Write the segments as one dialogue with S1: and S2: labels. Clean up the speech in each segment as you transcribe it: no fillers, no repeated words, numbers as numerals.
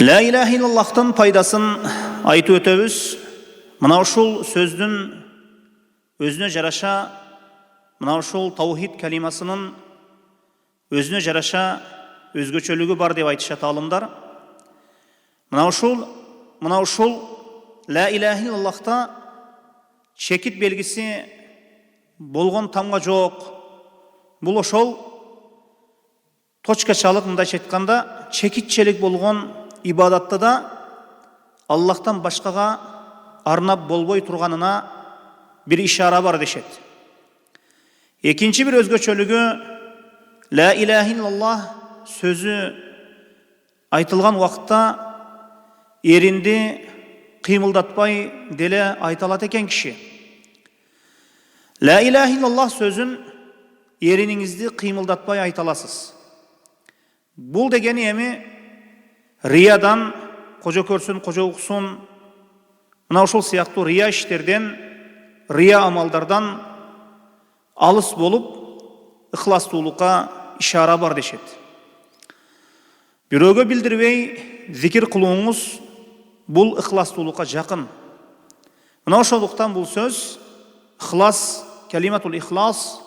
S1: La ilahe illallah'tın пайдасын айтып өтөбүз. Мына ушул сөздүн өзүнө жараша, мына ушул таухид калимасынын өзүнө жараша өзгөчөлүгү бар деп айтышат алымдар. Мына ушул la ilahe illallah'та чекит белгиси болгон тамга жок. Бул ошол точкачалык, мындайча айтканда, чекитчелик болгон ибадатта да Аллахтан башкага арнап болбой турганына бир ишара бар дешет. Экинчи бир өзгөчөлүгү, la ilahe illallah сөзү айтылган убакытта эринди кыймылдатпай деле айта алат экен киши. La ilahe illallah сөзүн эриниңизди кыймылдатпай айта аласыз. Бул дегени эми риядан, кожо көрсүн, кожо уксун, мына ушул сыяктуу рия иштерден, рия амалдардан алыс болуп, ыхластуулукка ишара бар дешет. Бирөөгө билдирбей зикир кылууңуз бул ыхластуулукка жакын. Мына ошондуктан бул сөз ихлас, калиматул ихлас,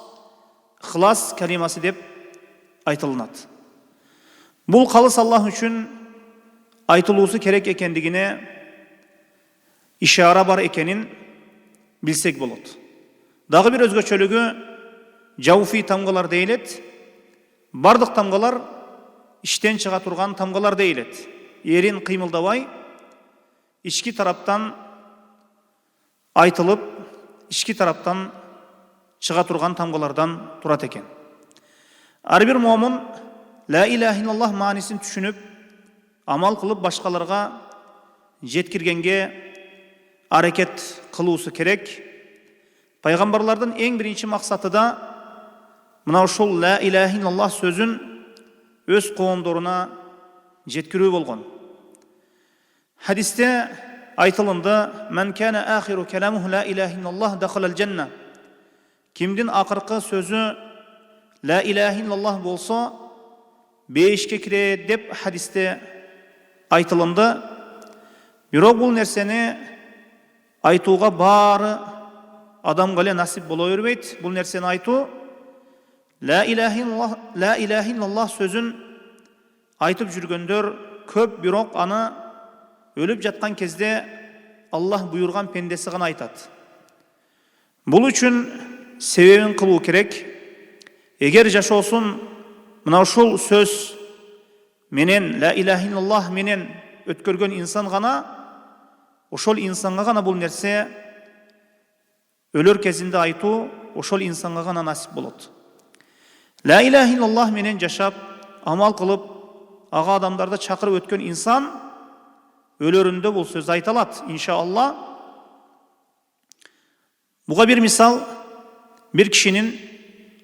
S1: ихлас калимасы деп айтылынат. Бул калыс Аллах үчүн айтылуусу керек экендигине ишара бар экенин билсек болот. Дагы бир өзгөчөлүгү, жауфи тамгалар дейилет. Бардык тамгалар иштен чыга турган тамгалар дейилет. Эрин кыймылдабай, ички тараптан айтылып, ички тараптан чыга турган тамгалардан турат экен. Ар бир момун la ilahe illallah маанисин түшүнүп, амал кылып башкаларга жеткиргенге аракет кылуусу керек. Пайгамбарлардын эң биринчи максаты да мына ушул la ilahe illallah сөзүн өз коомдоруна жеткирүү болгон. Хадисте айтылынды: "Мен кана ахиру каламуху la ilahe illallah дахалал жанна." Кимдин акыркы сөзү la ilahe illallah болсо, бейишке кирет деп хадисте айтылынды. Бирок бул нерсени айтууга баары адамга эле насип боло бербейт. Бул нерсени айтуу la ilahe illallah сөзүн айтып жүргөндөр көп, бирок аны өлүп жаткан кезде Аллах буйрган пендеси гана айтат. Бул үчүн себебин кылуу керек. Эгер жашоосун мына ушул сөз менен, la ilahe illallah менен өткөргөн инсан гана, ошол инсанга гана бул нерсе өлөр кезинде айтуу ошол инсанга гана насип болот. La ilahe illallah менен жашап, амал кылып, ага адамдарды чакырып өткөн инсан өлөрүндө бул сөз айта алат, иншалла. Буга бир мисал, бир кишинин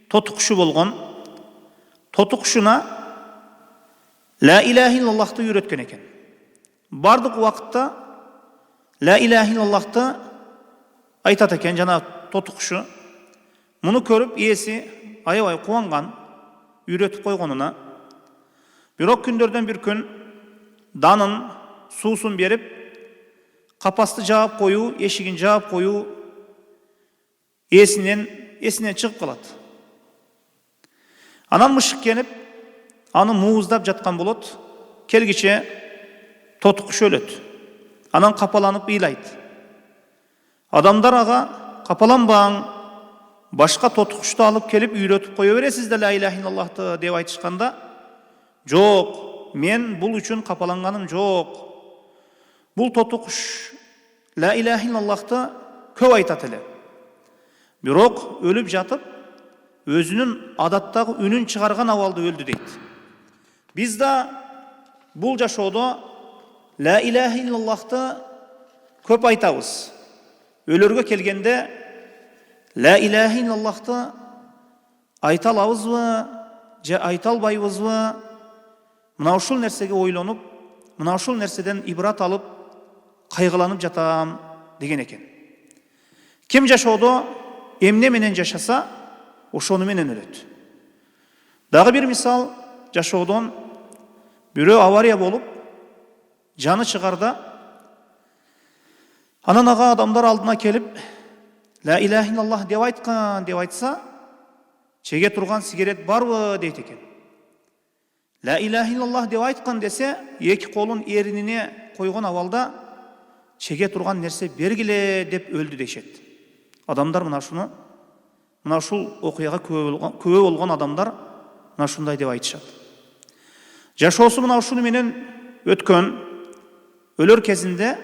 S1: тоту кушу болгон. Тоту кушуна la ilahe illallah'ты үйрөткөн экен. Бардык убакытта la ilahe illallah'ты айтат экен жана тоту кушу. Муну көрүп ээси аябай кубанган, үйрөтүп койгонуна. Бирок күндөрдөн бир күн данын, суусун берип, капасты жаап коюу, эшигин жаап коюу эсинен чыгып калат. Анан мышык келип, аны мууздап жаткан болот. Келгиче тоту куш өлөт. Анан капаланып ыйлайт. Адамдар ага капаланбаң, башка тоту кушту алып келип үйрөтүп кое бересиз да la ilahe illallah'ты деп айтышканда, жок, мен бул үчүн капаланганым жок. Бул тоту куш la ilahe illallah'ты көп айтат эле. Бирок өлүп жатып, өзүнүн адаттагы үнүн чыгарган абалда өлдү дейт. Биз да бул жашоодо la ilahe illallah'ты көп айтабыз. Өлөргө келгенде la ilahe illallah'ты айта алабызбы, же айта албайбызбы? Мына ушул нерсеге ойлонуп, мына ушул нерседен ибрат алып, кайгыланып жатам деген экен. Ким жашоодо эмне менен жашаса, ошону менен өлөт. Дагы бир мисал, жашоодон бирөө авария болуп, жаны шығарда, анан ага адамдар алдына келіп, ла иляха иллаллах деп айтқан деп айтса, чеге тұрған сигарет барбы дейді екен. Ла иляха иллаллах деп айтқан десе, екі қолын ерініне қойған авалда, чеге тұрған нәрсе бергіле деп өлді дешет. Адамдар мына ушул окуяга күбө болгон адамдар мына ушундай деп айтышат. Жашоосу мына ушуну менен өткөн, өлөр кезинде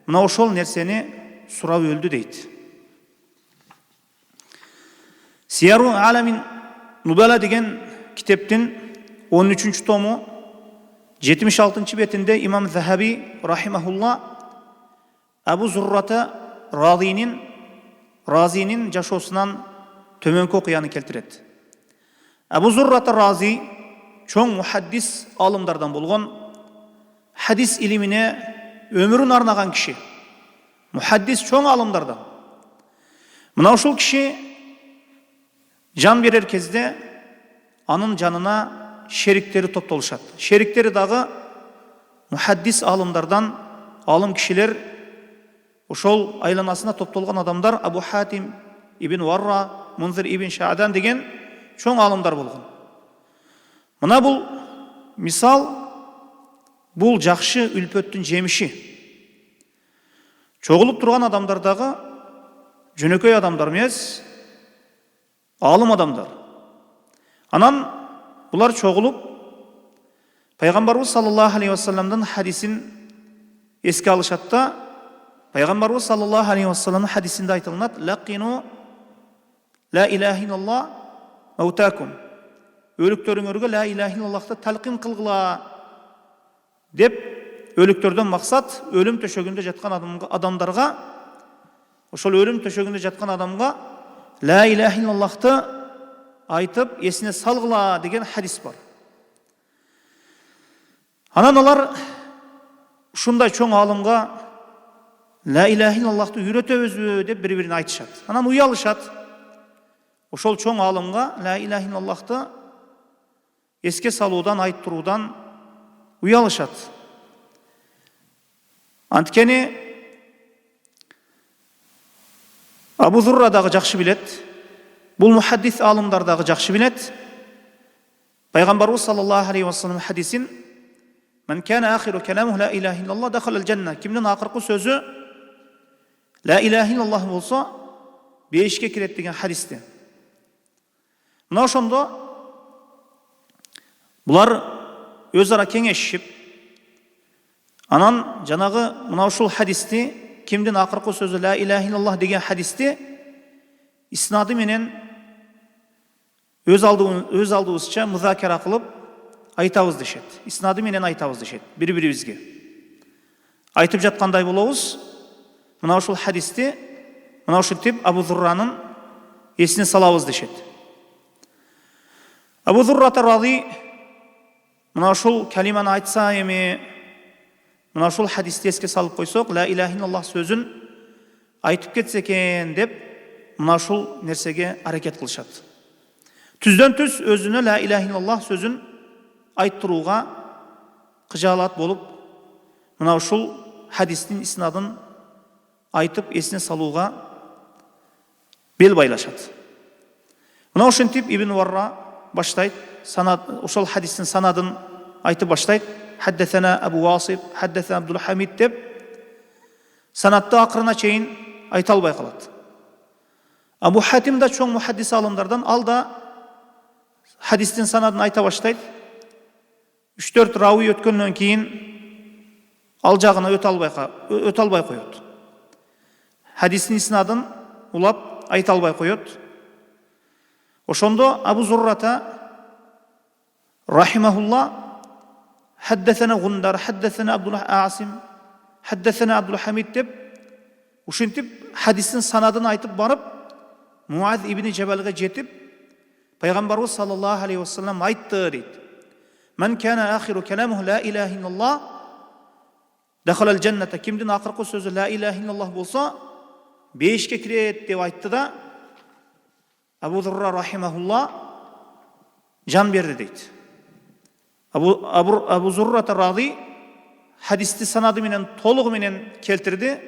S1: мына ошол нерсени сурап өлдү дейт. Сияру Аламин Нубала деген китептин 13 тому 76 бетинде имам Захаби рахимахулла Абу Зуррата Разинин жашоосунан төмөнкү окуяны келтирет. Абу Зуррата Рази чоң мухаддис алымдардан болгон, хадис илимине өмүрүн арнаган киши. Мухаддис чоң алымдардан. Мына ушул киши жан берер кезде анын жанына шериктери топтолушат. Шериктери дагы мухаддис алымдардан алым кишилер, ошол айланасына топтолгон адамдар Абу Хатим ибн Варра, Мунзир ибн Шаадан деген чоң алымдар болгон. Мына бул мисал, бул жакшы үлпөттүн жемиши. Чогулуп турган адамдардагы жөнөкөй адамдар эмес, алым адамдар. Анан булар чогулуп Пайгамбарыбыз саллаллаху алейхи вассаламдын хадисин эске алышат да, Пайгамбарыбыз саллаллаху алейхи вассаламдын хадисинде айтылат: "Лaqinu ла иляха иллаллах маутакум". Өлүктөрүңөргө ла иляха иллаллахты талкин кылгыла деп, өлүктөрдөн максат өлүм төшөгүндө жаткан адамдарга, ошол өлүм төшөгүндө жаткан адамга ла иляха иллаллахты айтып эсине салгыла деген хадис бар. Анан алар ушундай чоң алымга ла иляха иллаллахты үйрөтөбүзбү деп бири-бирине айтышат. Анан уялышат. Ошол чоң алымга ла иляха иллаллахты эске салуудан, айттыруудан уялышат. Анткени Абу Зурра дагы жакшы билет, бул мухаддис алымдар дагы жакшы билет. Пайгамбарыбыз саллаллаху алейхи вассалам хадисин: "Мен кана ахиру каламу ла иляха иллаллах дахалал жанна". Кимдин акыркы сөзү ла иляха иллаллах болсо, бейишке кирет деген хадисте. Мына ошондо булар өз ара кеңешип, анан жанагы мына ушул хадисти, кимдин акыркы сөзү ла иляха иллаллах деген хадисти иснады менен өз алдыбызча музакара кылып айтабыз дешет. Иснады менен айтабыз дешет бири-бирибизге. Айтып жаткандай болобуз, мына ушул хадисти, мына ушинтип Абу Зурранын эсине салабыз дешет. Абу Зуррата Рази мына ушул калиманы айтса эми, мына ушул хадисти эске салып койсок, ла иляха иллаллах сөзүн айтып кетсе экен деп, мына ушул нерсеге аракет кылышат. Түздөн түз өзүнө ла иляха иллаллах сөзүн айттырууга кыжаалат болуп, мына ушул хадистин иснадын айтып эсине салууга бел байлашат. Мына ушинтип Ибн Варра баштайт, ошол хадистин санадын айтып баштайт. Хаддасана Абу Васиб, хаддасана Абдул Хамид деп, санатты акырына чейин айта албай калат. Абу Хатим да чоң мухаддис алымдардан, ал да хадистин санадын айта баштайт. 3-4 рауи өткөндөн кийин ал жагына өтө албай коет. Хадистин иснадын улап айта албай коет. Ошондо Абу Зуррата рахимахулла حدثنا غندر حدثنا عبد الله عاصم حدثنا عبد الحميد деп, ушинтип хадистин санадын айтып барып, Муаз ибн Жабалга жетип, Пайгамбарыбыз саллаллаху алейхи вассалам айтты дейт: "Мен кана ахиру каламу ла иляха иллаллах дахалал жанната". Кимдин акыркы сөзү ла иляха иллаллах болсо, бейишке кирет деп айтты да, Абу Зурра рахимахулла жан берди дейт. Абу Зуррата Рази hadisni sanadi menen toluğu menen keltirdi.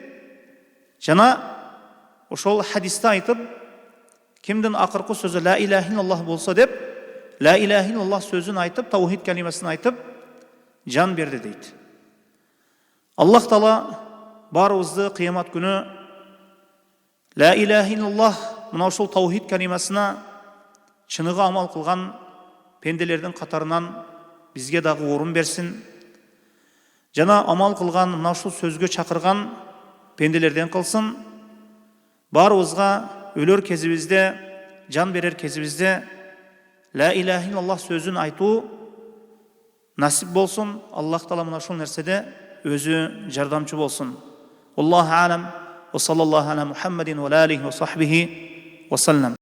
S1: Jana oşol hadiste aytıp, kimdin akırkı sözü la ilahe illallah bolsa dep, la ilahe illallah sözün aytıp, tavhid kelimesini aytıp, can berdi deydi. Allah Taala barыбызды kıyamet günü la ilahe illallah mına oşol tavhid kelimesine çınığı amal kılgan pendelerden katarından bizge dağı orun bersin. Jana amal kılgan mına oşol sözgö çakırgan pendelerden kılsın. Barыбызга ölür kezibizde, can berer kezibizde la ilahe illallah sözün aytуу nasip bolsun. Allah Taala mına şol nersede özü jardamçı bolsun. Allahu alem ve sallallahu ala Muhammedin ve alihi ve sahbihi ve sellem.